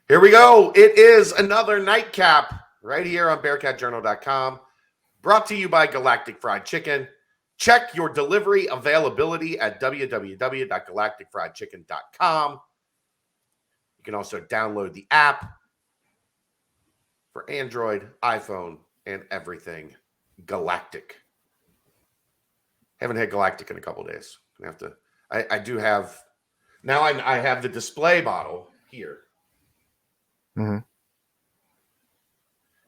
Here we go. It is another nightcap right here on BearcatJournal.com, brought to you by Galactic Fried Chicken. Check your delivery availability at www.galacticfriedchicken.com. You can also download the app for Android, iPhone, and everything Galactic. Haven't had Galactic in a couple days. I have to. I do have. Now I have the display bottle here. Mm-hmm.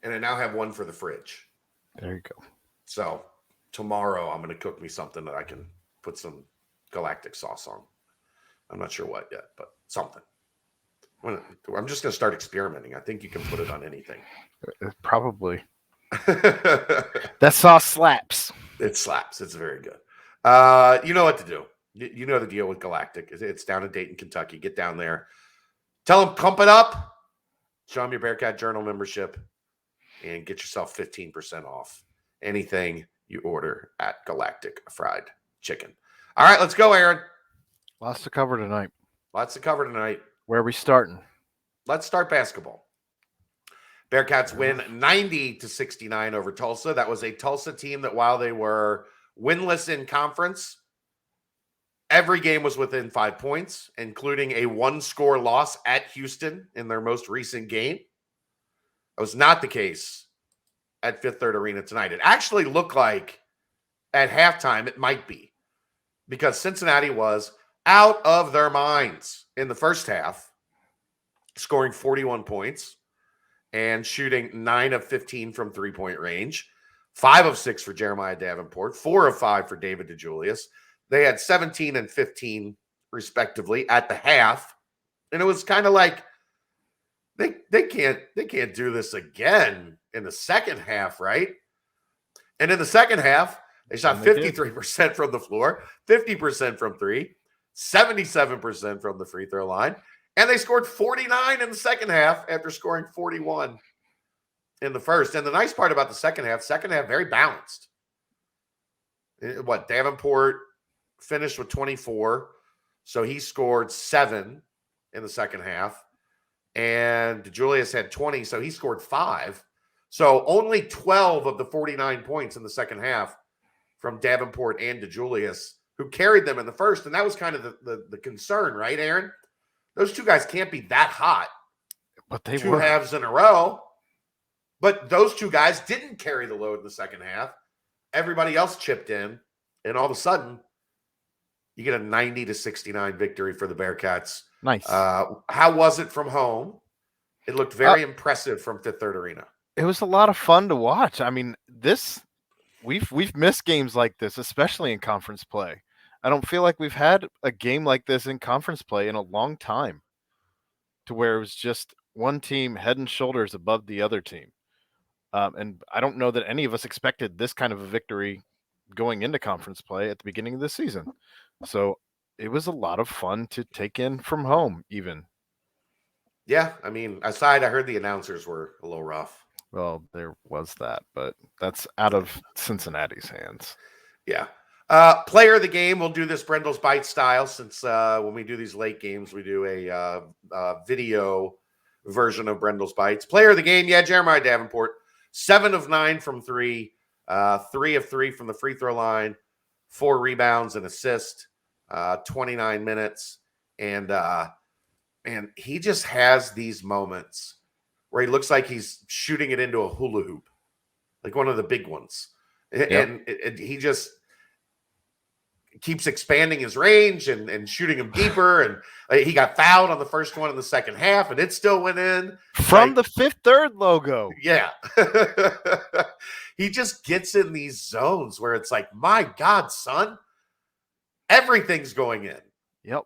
And I now have one for the fridge. There you go. So tomorrow I'm going to cook me something that I can put some Galactic sauce on. I'm not sure what yet, but something. I'm just going to start experimenting. I think you can put it on anything. Probably. That sauce slaps. It slaps. It's very good. You know what to do. You know the deal with Galactic. It's down in Dayton, Kentucky. Get down there. Tell them, pump it up. Show them your Bearcat Journal membership and get yourself 15% off anything you order at Galactic Fried Chicken. All right, let's go, Aaron. Lots to cover tonight. Where are we starting? Let's start basketball. Bearcats win 90-69 over Tulsa. That was a Tulsa team that while they were winless in conference, every game was within 5 points, including a one-score loss at Houston in their most recent game. That was not the case at Fifth Third Arena tonight. It actually looked like at halftime it might be, because Cincinnati was out of their minds in the first half, scoring 41 points and shooting 9 of 15 from three-point range, 5 of 6 for Jeremiah Davenport, 4 of 5 for David DeJulius. They had 17 and 15, respectively, at the half. And it was kind of like, they can't do this again in the second half, right? And in the second half, they shot 53% from the floor, 50% from three, 77% from the free throw line. And they scored 49 in the second half after scoring 41 in the first. And the nice part about the second half, very balanced. Davenport finished with 24, so he scored 7 in the second half. And DeJulius had 20, so he scored 5. So only 12 of the 49 points in the second half from Davenport and DeJulius, who carried them in the first. And that was kind of the concern, right, Aaron? Those two guys can't be that hot. But they two were. halves in a row. But those two guys didn't carry the load in the second half. Everybody else chipped in. And all of a sudden, you get a 90-69 victory for the Bearcats. Nice. How was it from home? It looked very impressive from Fifth Third Arena. It was a lot of fun to watch. I mean, we've missed games like this, especially in conference play. I don't feel like we've had a game like this in conference play in a long time, to where it was just one team head and shoulders above the other team. And I don't know that any of us expected this kind of a victory going into conference play at the beginning of the season. So it was a lot of fun to take in from home, even. Yeah, I mean, I heard the announcers were a little rough. Well, there was that, but that's out of Cincinnati's hands. Yeah. Player of the game, we'll do this Brendel's Bite style, since when we do these late games, we do a video version of Brendel's Bites. Player of the game, Jeremiah Davenport, 7 of 9 from 3, 3 of 3 from the free throw line, 4 rebounds and assist, 29 minutes. And he just has these moments where he looks like he's shooting it into a hula hoop, like one of the big ones. Yep. And he just keeps expanding his range and shooting him deeper. And he got fouled on the first one in the second half, and it still went in. From the Fifth Third logo. Yeah. He just gets in these zones where it's like, my God, son, everything's going in. Yep.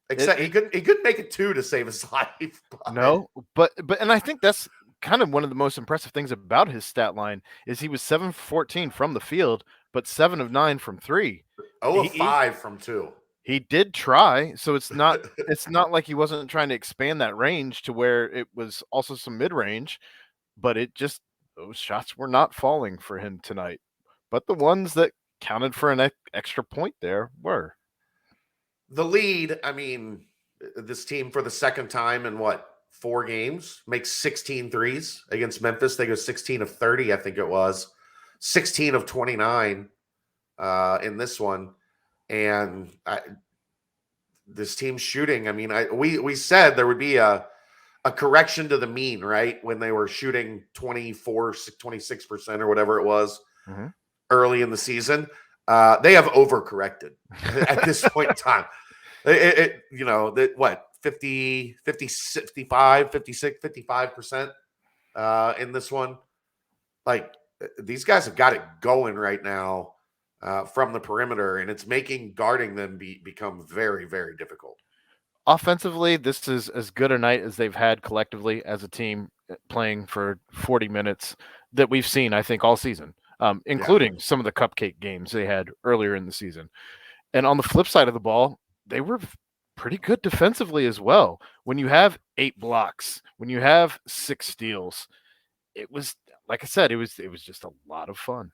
Except he couldn't make it 2 to save his life. No, but and I think that's kind of one of the most impressive things about his stat line is he was 7 for 14 from the field, but 7 of 9 from 3. 0 of 5 from 2. He did try, so it's not like he wasn't trying to expand that range to where it was also some mid-range, but those shots were not falling for him tonight. But the ones that counted for an extra point there were. The lead, I mean, this team for the second time in 4 games, makes 16 threes against Memphis. They go 16 of 30, I think it was, 16 of 29 in this one. And this team's shooting. I mean, we said there would be a correction to the mean, right? When they were shooting 24, 26% or whatever it was early in the season. They have overcorrected at this point in time. What, 50, 55, 56, 55% in this one. Like, these guys have got it going right now from the perimeter, and it's making guarding them become very, very difficult. Offensively, this is as good a night as they've had collectively as a team playing for 40 minutes that we've seen, I think, all season, including some of the cupcake games they had earlier in the season. And on the flip side of the ball, they were pretty good defensively as well. When you have 8 blocks, when you have 6 steals, it was, like I said, it was just a lot of fun.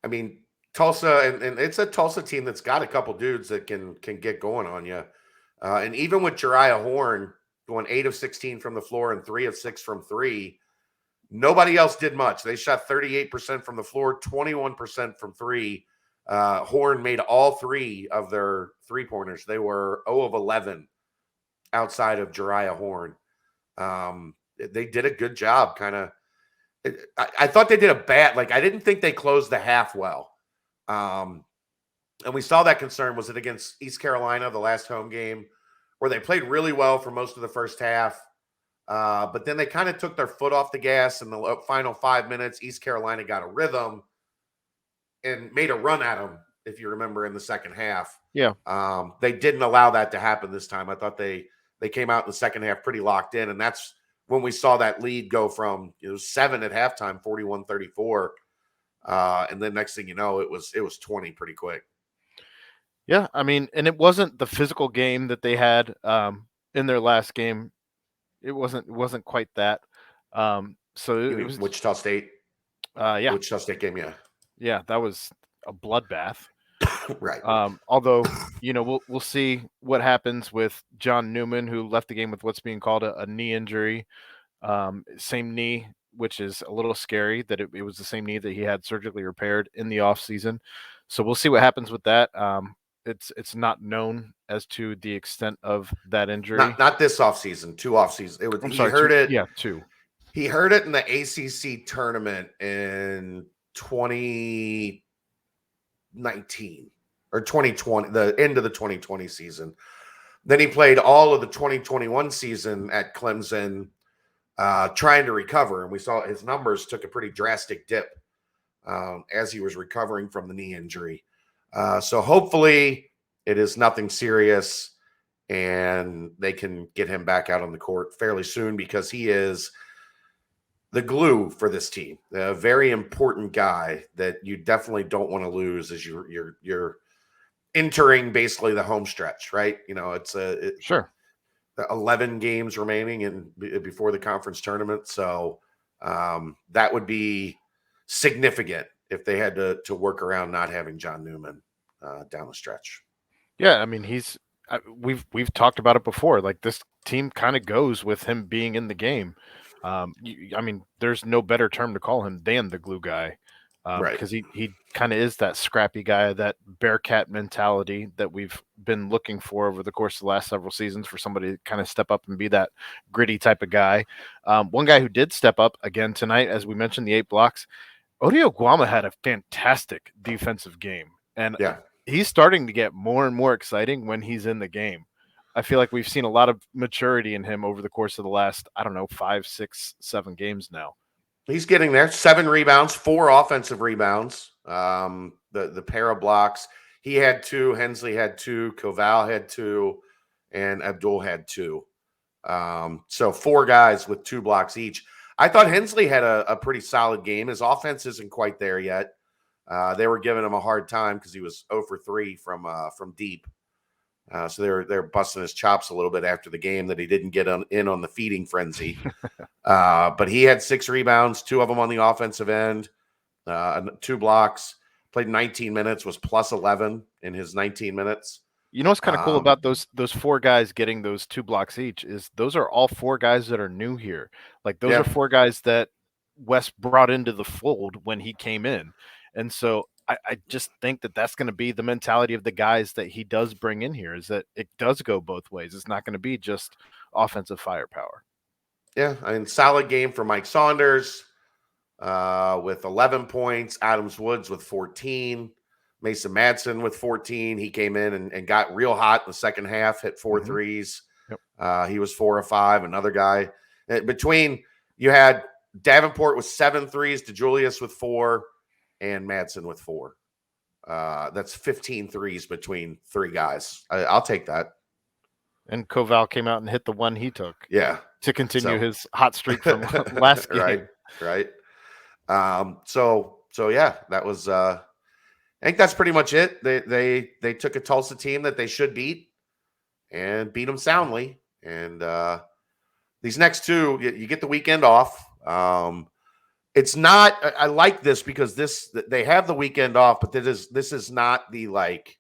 I mean, Tulsa, and it's a Tulsa team that's got a couple dudes that can get going on you. And even with Jariah Horn going 8 of 16 from the floor and 3 of 6 from 3, nobody else did much. They shot 38% from the floor, 21% from 3. Horn made all 3 of their 3-pointers. They were 0 of 11 outside of Jariah Horn. They did a good job, kind of. I thought they did a bad, I didn't think they closed the half well. And we saw that concern. Was it against East Carolina, the last home game, where they played really well for most of the first half, but then they kind of took their foot off the gas in the final 5 minutes. East Carolina got a rhythm and made a run at them, if you remember, in the second half. Yeah. They didn't allow that to happen this time. I thought they came out in the second half pretty locked in, and that's when we saw that lead go from 7 at halftime, 41-34. And then next thing you know, it was 20 pretty quick. Yeah, I mean, and it wasn't the physical game that they had in their last game. It wasn't quite that. So it was Wichita State. Yeah, Wichita State game. Yeah, that was a bloodbath. Right. Although we'll see what happens with John Newman, who left the game with what's being called a knee injury. Same knee, which is a little scary that it was the same knee that he had surgically repaired in the offseason. So we'll see what happens with that. It's not known as to the extent of that injury. Not this offseason, 2 offseasons. He heard it in the ACC tournament in 2019 or 2020, the end of the 2020 season. Then he played all of the 2021 season at Clemson, trying to recover. And we saw his numbers took a pretty drastic dip as he was recovering from the knee injury. So hopefully it is nothing serious and they can get him back out on the court fairly soon, because he is the glue for this team. A very important guy that you definitely don't want to lose as you're entering basically the home stretch, right? It's sure 11 games remaining before the conference tournament. So that would be significant if they had to work around not having John Newman down the stretch. Yeah, I mean, we've talked about it before. Like, this team kind of goes with him being in the game. I mean, there's no better term to call him than the glue guy, right? Because he kind of is that scrappy guy, that Bearcat mentality that we've been looking for over the course of the last several seasons, for somebody to kind of step up and be that gritty type of guy. One guy who did step up again tonight, as we mentioned, the 8 blocks. Odio Guama had a fantastic defensive game, and he's starting to get more and more exciting when he's in the game. I feel like we've seen a lot of maturity in him over the course of the last, 5, 6, 7 games now. He's getting there. 7 rebounds, 4 offensive rebounds. The pair of blocks. He had 2, Hensley had 2, Koval had 2, and Abdul had 2. So 4 guys with 2 blocks each. I thought Hensley had a pretty solid game. His offense isn't quite there yet. They were giving him a hard time because he was 0 for 3 from deep. So they're busting his chops a little bit after the game that he didn't get in on the feeding frenzy. But he had 6 rebounds, 2 of them on the offensive end, 2 blocks, played 19 minutes, was plus 11 in his 19 minutes. You know what's kind of cool about those 4 guys getting those 2 blocks each is those are all 4 guys that are new here. Like those are 4 guys that Wes brought into the fold when he came in. And so I just think that that's going to be the mentality of the guys that he does bring in here, is that it does go both ways. It's not going to be just offensive firepower. Yeah, I mean, solid game for Mike Saunders with 11 points. Adams Woods with 14. Mason Madsen with 14. He came in and got real hot in the second half, hit 4 threes. Yep. He was 4 or 5. Another guy. Between, you had Davenport with 7 threes, DeJulius with 4, and Madsen with 4. That's 15 threes between 3 guys. I'll take that. And Koval came out and hit the one he took. Yeah. To continue his hot streak from last game. Right. So yeah, that was I think that's pretty much it. They took a Tulsa team that they should beat and beat them soundly. And these next 2, you get the weekend off. It's not, I like this because they have the weekend off, but this is not the like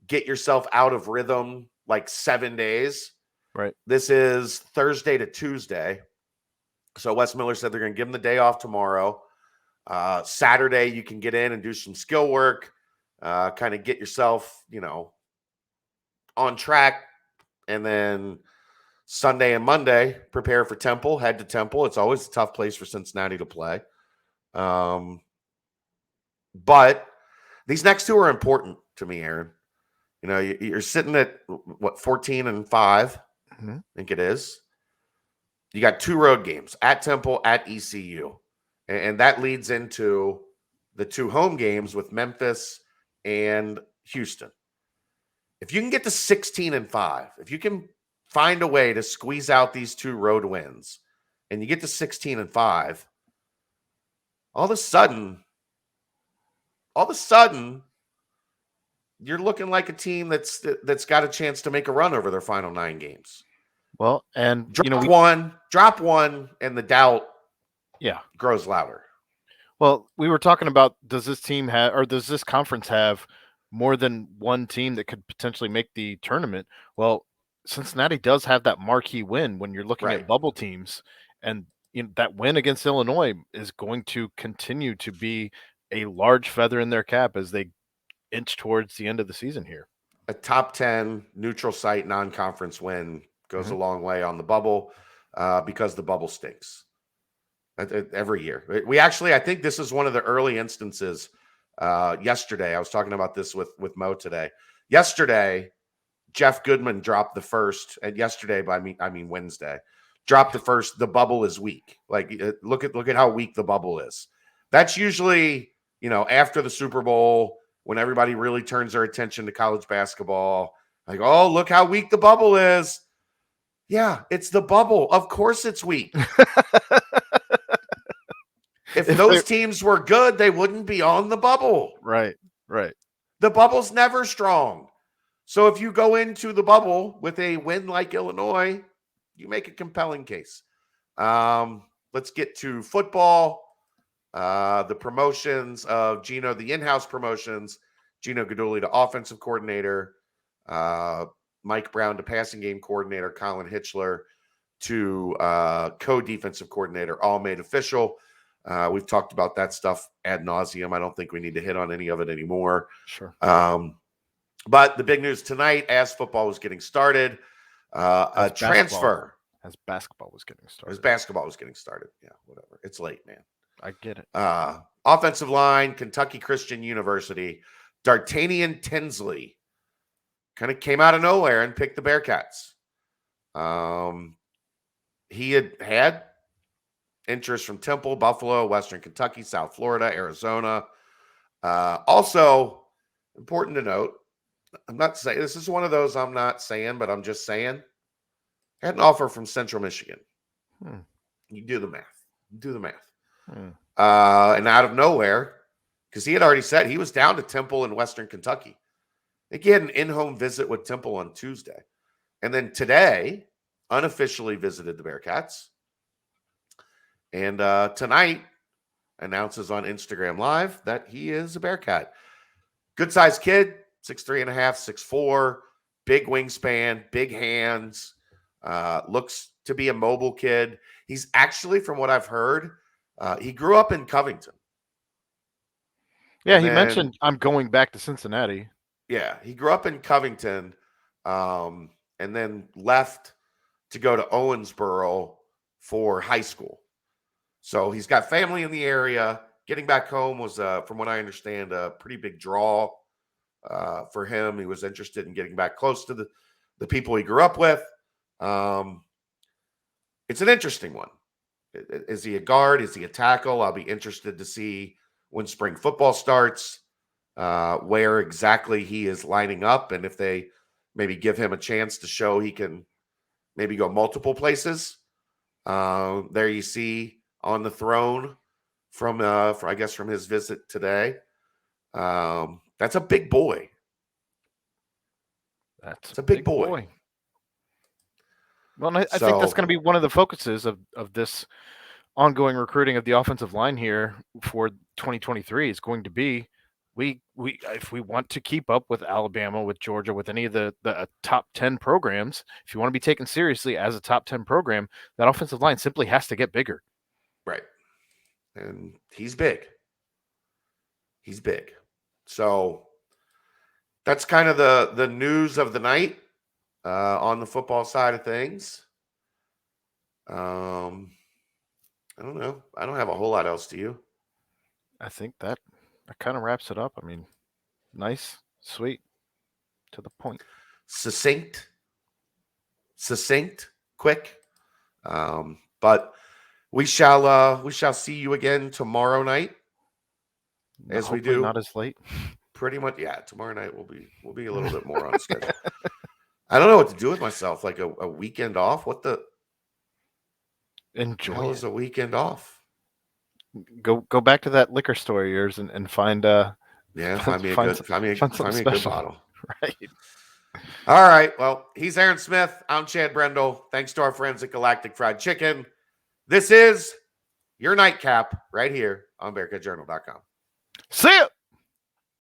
get yourself out of rhythm like 7 days. Right. This is Thursday to Tuesday. So Wes Miller said they're going to give him the day off tomorrow. Saturday, you can get in and do some skill work, kind of get yourself, on track. And then Sunday and Monday, prepare for Temple, head to Temple. It's always a tough place for Cincinnati to play. But these next 2 are important to me, Aaron. You're sitting at, 14-5, I think it is. You got 2 road games, at Temple, at ECU. And that leads into the 2 home games with Memphis and Houston. If you can get to 16-5, if you can find a way to squeeze out these 2 road wins, and you get to 16-5, all of a sudden, you're looking like a team that's got a chance to make a run over their final 9 games. Well, and drop one, and the doubt grows louder. Well, we were talking about, does this team have, or does this conference have more than one team that could potentially make the tournament? Well, Cincinnati does have that marquee win when you're looking at bubble teams, and that win against Illinois is going to continue to be a large feather in their cap as they inch towards the end of the season here. A top 10 neutral site non-conference win goes a long way on the bubble because the bubble stinks every year. I think this is one of the early instances. Yesterday, I was talking about this with Mo today. Yesterday, Jeff Goodman dropped the first, and yesterday, I mean Wednesday, dropped the first. The bubble is weak. Like look at how weak the bubble is. That's usually after the Super Bowl, when everybody really turns their attention to college basketball. Like, oh, look how weak the bubble is. Yeah, it's the bubble. Of course it's weak. If those teams were good, they wouldn't be on the bubble. Right. The bubble's never strong. So if you go into the bubble with a win like Illinois, you make a compelling case. Let's get to football. The promotions of Gino, the in-house promotions, Gino Guidugli to offensive coordinator, Mike Brown to passing game coordinator, Colin Hitchler to co-defensive coordinator, all made official. We've talked about that stuff ad nauseum. I don't think we need to hit on any of it anymore. Sure. But the big news tonight, as football was getting started, a transfer. As basketball was getting started. Yeah, whatever. It's late, man. I get it. Offensive line, Kentucky Christian University, D'Artagnan Tinsley kind of came out of nowhere and picked the Bearcats. He had interest from Temple, Buffalo, Western Kentucky, South Florida, Arizona. Also, important to note, I'm not saying this is one of those I'm not saying, but I'm just saying, had an offer from Central Michigan. You do the math. And out of nowhere, because he had already said he was down to Temple in Western Kentucky. I think he had an in-home visit with Temple on Tuesday. And then today, unofficially visited the Bearcats. And tonight, announces on Instagram Live that he is a Bearcat. Good-sized kid, 6'3.5", 6'4", big wingspan, big hands, looks to be a mobile kid. He's actually, from what I've heard, he grew up in Covington. Yeah, And he then, mentioned I'm going back to Cincinnati. Yeah, he grew up in Covington, and then left to go to Owensboro for high school. So he's got family in the area. Getting back home was, from what I understand, a pretty big draw for him. He was interested in getting back close to the people he grew up with. It's an interesting one. Is he a guard? Is he a tackle? I'll be interested to see when spring football starts, where exactly he is lining up, and if they maybe give him a chance to show he can maybe go multiple places. There you see on the throne from I guess from his visit today. That's a big boy. That's a big boy. Well, and I think that's So going to be one of the focuses of this ongoing recruiting of the offensive line here for 2023 is going to be we if we want to keep up with Alabama, with Georgia, with any of the top 10 programs, if you want to be taken seriously as a top 10 program, that offensive line simply has to get bigger. right. And he's big. He's big. So that's kind of the news of the night on the football side of things. I don't know. I don't have a whole lot else to you. I think that kind of wraps it up. I mean, nice, sweet, to the point. Succinct, quick. But we shall see you again tomorrow night. As Hopefully we do. Not as late. Pretty much, yeah. Tomorrow night we'll be a little bit more on schedule. I don't know what to do with myself. Like a weekend off. What the Enjoy hell is a weekend off? Go back to that liquor store of yours and find find me a good bottle. Right. All right. Well, he's Aaron Smith. I'm Chad Brendel. Thanks to our friends at Galactic Fried Chicken. This is your nightcap right here on BearcatJournal.com. See ya.